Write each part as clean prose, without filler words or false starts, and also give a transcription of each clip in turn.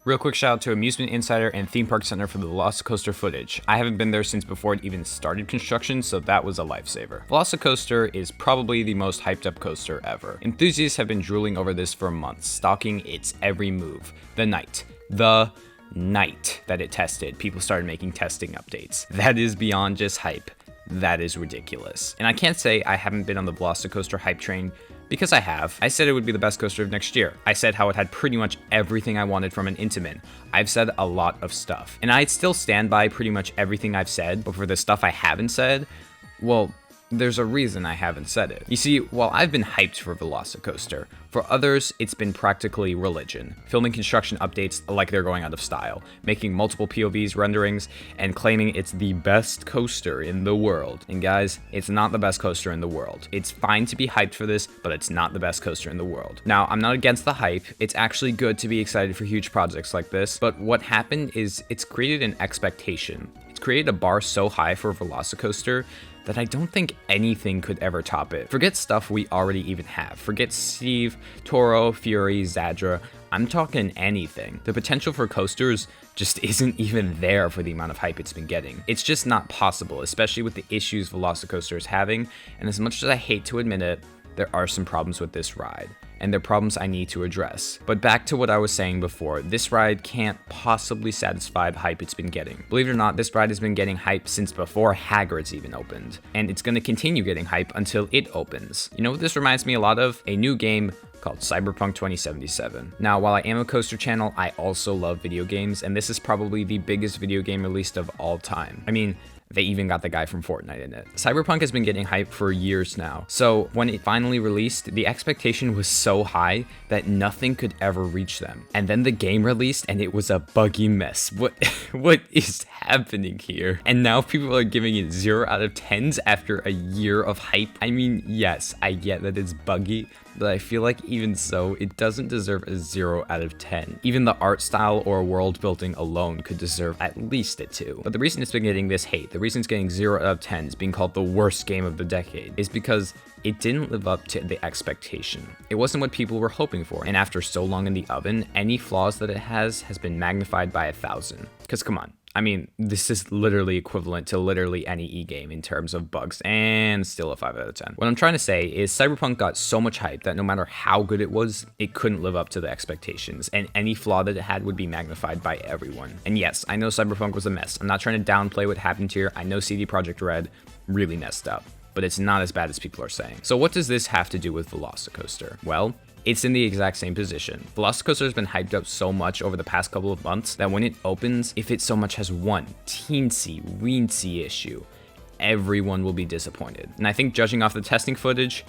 Real quick shout out to Amusement Insider and Theme Park Center for the Velocicoaster footage. I haven't been there since before it even started construction, so that was a lifesaver. Velocicoaster is probably the most hyped up coaster ever. Enthusiasts have been drooling over this for months, stalking its every move. The night that it tested, people started making testing updates. That is beyond just hype. That is ridiculous. And I can't say I haven't been on the Velocicoaster hype train, because I have. I said it would be the best coaster of next year. I said how it had pretty much everything I wanted from an Intamin. I've said a lot of stuff. And I still stand by pretty much everything I've said, but for the stuff I haven't said, well, there's a reason I haven't said it. You see, while I've been hyped for Velocicoaster, for others, it's been practically religion. Filming construction updates like they're going out of style, making multiple POVs renderings, and claiming it's the best coaster in the world. And guys, it's not the best coaster in the world. It's fine to be hyped for this, but it's not the best coaster in the world. Now, I'm not against the hype. It's actually good to be excited for huge projects like this, but what happened is it's created an expectation. It's created a bar so high for Velocicoaster that I don't think anything could ever top it. Forget stuff we already even have. Forget Steve, Toro, Fury, Zadra. I'm talking anything. The potential for coasters just isn't even there for the amount of hype it's been getting. It's just not possible, especially with the issues Velocicoaster is having, and as much as I hate to admit it, there are some problems with this ride, and they're problems I need to address. But back to what I was saying before, this ride can't possibly satisfy the hype it's been getting. Believe it or not, this ride has been getting hype since before Hagrid's even opened, and it's going to continue getting hype until it opens. You know what this reminds me a lot of? A new game called Cyberpunk 2077. Now, while I am a coaster channel, I also love video games, and this is probably the biggest video game released of all time. I mean, they even got the guy from Fortnite in it. Cyberpunk has been getting hype for years now, so when it finally released, the expectation was so high that nothing could ever reach them. And then the game released and it was a buggy mess. What is happening here? And now people are giving it 0 out of 10s after a year of hype. I mean, yes, I get that it's buggy, but I feel like even so, it doesn't deserve a 0 out of 10. Even the art style or world building alone could deserve at least a 2. But the reason it's been getting this hate, the reason it's getting 0 out of 10s, being called the worst game of the decade, is because it didn't live up to the expectation. It wasn't what people were hoping for, and after so long in the oven, any flaws that it has been magnified by 1,000. Because come on, I mean, this is literally equivalent to literally any e-game in terms of bugs, and still a 5 out of 10. What I'm trying to say is Cyberpunk got so much hype that no matter how good it was, it couldn't live up to the expectations, and any flaw that it had would be magnified by everyone. And yes, I know Cyberpunk was a mess. I'm not trying to downplay what happened here. I know CD Projekt Red really messed up, but it's not as bad as people are saying. So what does this have to do with Velocicoaster? Well, it's in the exact same position. Velocicoaster has been hyped up so much over the past couple of months that when it opens, if it so much has one teensy-weensy issue, everyone will be disappointed. And I think judging off the testing footage,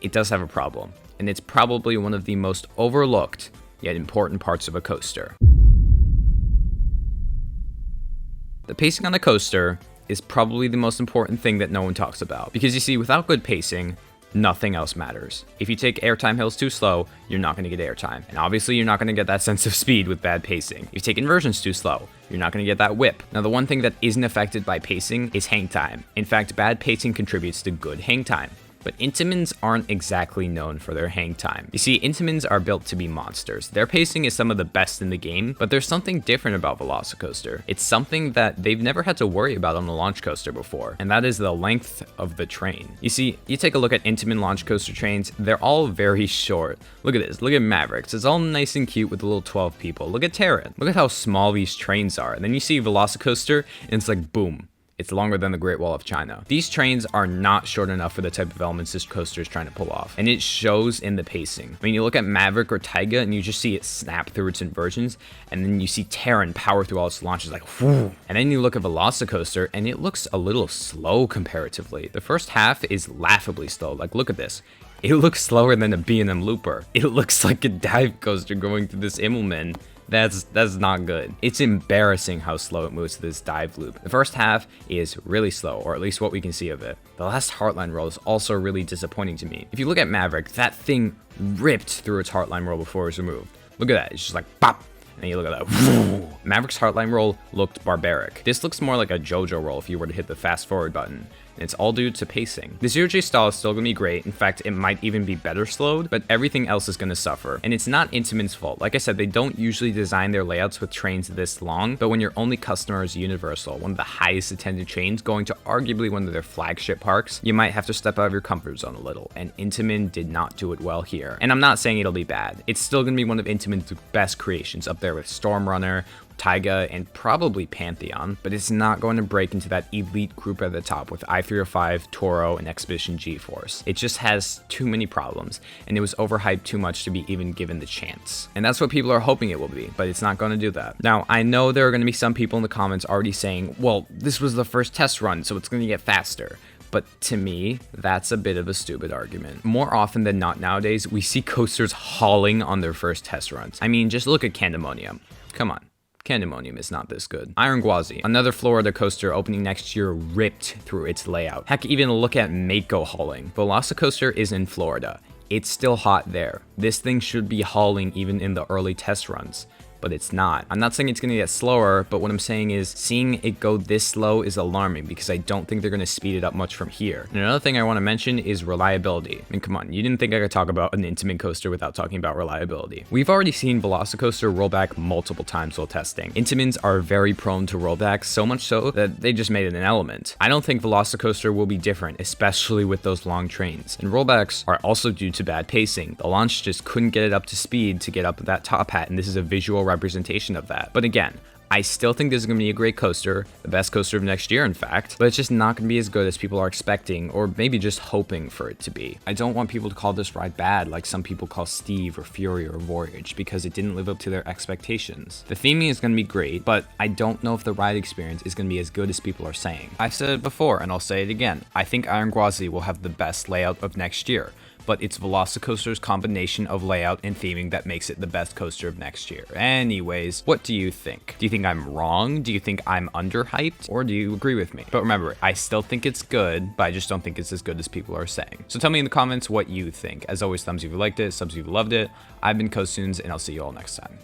it does have a problem. And it's probably one of the most overlooked, yet important parts of a coaster. The pacing on a coaster is probably the most important thing that no one talks about. Because you see, without good pacing, nothing else matters. If you take airtime hills too slow, you're not going to get airtime. And obviously, you're not going to get that sense of speed with bad pacing. If you take inversions too slow, you're not going to get that whip. Now, the one thing that isn't affected by pacing is hang time. In fact, bad pacing contributes to good hang time. But Intamins aren't exactly known for their hang time. You see, Intamins are built to be monsters. Their pacing is some of the best in the game, but there's something different about Velocicoaster. It's something that they've never had to worry about on the launch coaster before, and that is the length of the train. You see, you take a look at Intamin launch coaster trains, they're all very short. Look at this, look at Mavericks. It's all nice and cute with the little 12 people. Look at Terran. Look at how small these trains are. And then you see Velocicoaster, and it's like, boom. It's longer than the Great Wall of China. These trains are not short enough for the type of elements this coaster is trying to pull off, and it shows in the pacing. I mean, you look at Maverick or Taiga, and you just see it snap through its inversions, and then you see Terran power through all its launches like whoo. And then you look at Velocicoaster, and it looks a little slow comparatively. The first half is laughably slow. Like, look at this. It looks slower than a B&M Looper. It looks like a dive coaster going through this Immelman. That's not good. It's embarrassing how slow it moves to this dive loop. The first half is really slow, or at least what we can see of it. The last Heartline roll is also really disappointing to me. If you look at Maverick, that thing ripped through its Heartline roll before it was removed. Look at that, it's just like pop, and then you look at that, Maverick's Heartline roll looked barbaric. This looks more like a JoJo roll if you were to hit the fast forward button. And it's all due to pacing. The 0J style is still going to be great. In fact, it might even be better slowed, but everything else is going to suffer. And it's not Intamin's fault. Like I said, they don't usually design their layouts with trains this long, but when your only customer is Universal, one of the highest attended chains, going to arguably one of their flagship parks, you might have to step out of your comfort zone a little, and Intamin did not do it well here. And I'm not saying it'll be bad. It's still going to be one of Intamin's best creations, up there with Stormrunner, Taiga, and probably Pantheon, but it's not going to break into that elite group at the top with I-305, Toro, and Expedition G-Force. It just has too many problems, and it was overhyped too much to be even given the chance. And that's what people are hoping it will be, but it's not going to do that. Now, I know there are going to be some people in the comments already saying, well, this was the first test run, so it's going to get faster. But to me, that's a bit of a stupid argument. More often than not nowadays, we see coasters hauling on their first test runs. I mean, just look at Candemonium. Come on. Candemonium is not this good. Iron Gwazi, another Florida coaster opening next year, ripped through its layout. Heck, even look at Mako hauling. Velocicoaster is in Florida. It's still hot there. This thing should be hauling even in the early test runs, but it's not. I'm not saying it's going to get slower, but what I'm saying is seeing it go this slow is alarming because I don't think they're going to speed it up much from here. And another thing I want to mention is reliability. I mean, come on, you didn't think I could talk about an Intamin coaster without talking about reliability. We've already seen Velocicoaster roll back multiple times while testing. Intamins are very prone to rollback, so much so that they just made it an element. I don't think Velocicoaster will be different, especially with those long trains. And rollbacks are also due to bad pacing. The launch just couldn't get it up to speed to get up that top hat, and this is a visual representation of that. But again, I still think this is going to be a great coaster, the best coaster of next year in fact, but it's just not going to be as good as people are expecting or maybe just hoping for it to be. I don't want people to call this ride bad like some people call Steve or Fury or Voyage because it didn't live up to their expectations. The theming is going to be great, but I don't know if the ride experience is going to be as good as people are saying. I've said it before and I'll say it again. I think Iron Gwazi will have the best layout of next year, but it's Velocicoaster's combination of layout and theming that makes it the best coaster of next year. Anyways, what do you think? Do you think I'm wrong? Do you think I'm underhyped? Or do you agree with me? But remember, I still think it's good, but I just don't think it's as good as people are saying. So tell me in the comments what you think. As always, thumbs if you liked it, subs if you loved it. I've been Costunes, and I'll see you all next time.